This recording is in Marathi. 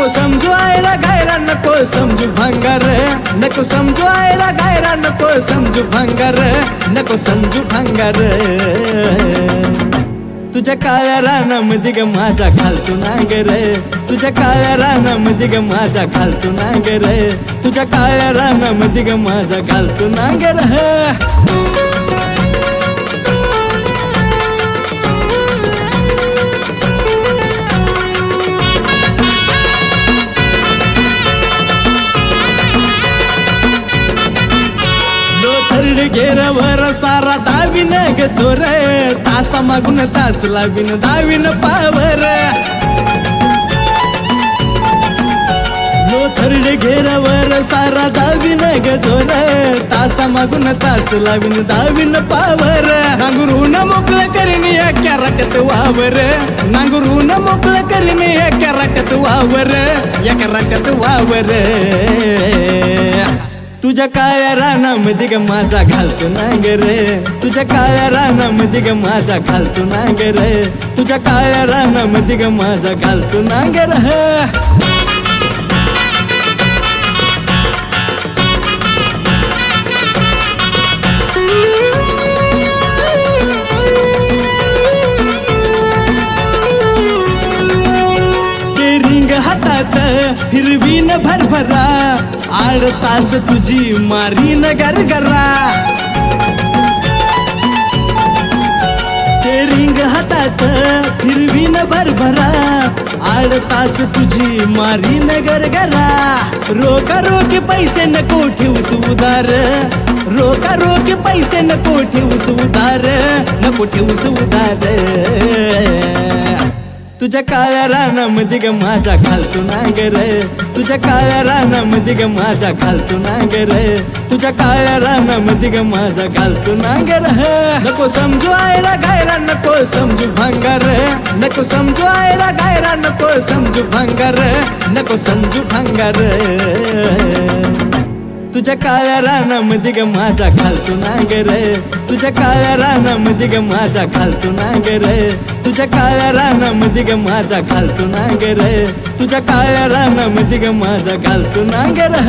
नको समजू आयला गायरा नको समजू भंगार नको समजू आयला गायरा नको समजू भंगार नको समजू भंगार तुझ्या काळ्या रानामध्ये ग माझा घालतो नांगर तुझ्या काळ्या रानामध्ये ग माझा घालतो नांगर तुझ्या काळ्या रानामध्ये ग माझा घालतो नांगर घेरवर सारा दाविन ग चोर तासा मागून तास लावीन दाविन पावर लोथरडे घेरवर सारा दाविन ग चोर तासा मागून तास लावीन दाविन पावर नांगरून मोकळ करीन एका राट्यात वावर नांगरून मोकळ करीन एका राट्यात वावर एका राट्यात वावर तुझ्या काळ्या रानामध्ये ग माझा घालतो नांगर तुझ्या काळ्या रानामध्ये ग माझा घालतो नांगर तुझ्या काळ्या रानामध्ये ग माझा घालतो नांगर रिंग हातात फिरवीन भरभरा 8 तास तुझी मारीन गरगरा ते रिंग हातात फिरवीन भरभरा 8 तास तुझी मारीन गरगरा रोका रोकी पैसे नको ठेवूस उधार रोका रोकी पैसे नको ठेवूस उधार नको ठेवूस उधार तुझ्या काळ्या रानामध्ये ग माझा घालतो नांगर तुझ्या काळ्या रानामध्ये ग माझा घालतो नांगर तुझ्या काळ्या रानामध्ये ग माझा घालतो नांगर नको समजू आयला गायरा नको समजू भंगार नको समजू आयला गायरा नको समजू भंगार नको समजू भंगार तुझ्या काळ्या रानामध्ये ग माझा घालतो नांगर तुझ्या काळ्या रानामध्ये ग माझा घालतो नांगर तुझ्या काळ्या रानामध्ये ग माझा घालतो नांगर तुझ्या काळ्या रानामध्ये ग माझा घालतो नांगर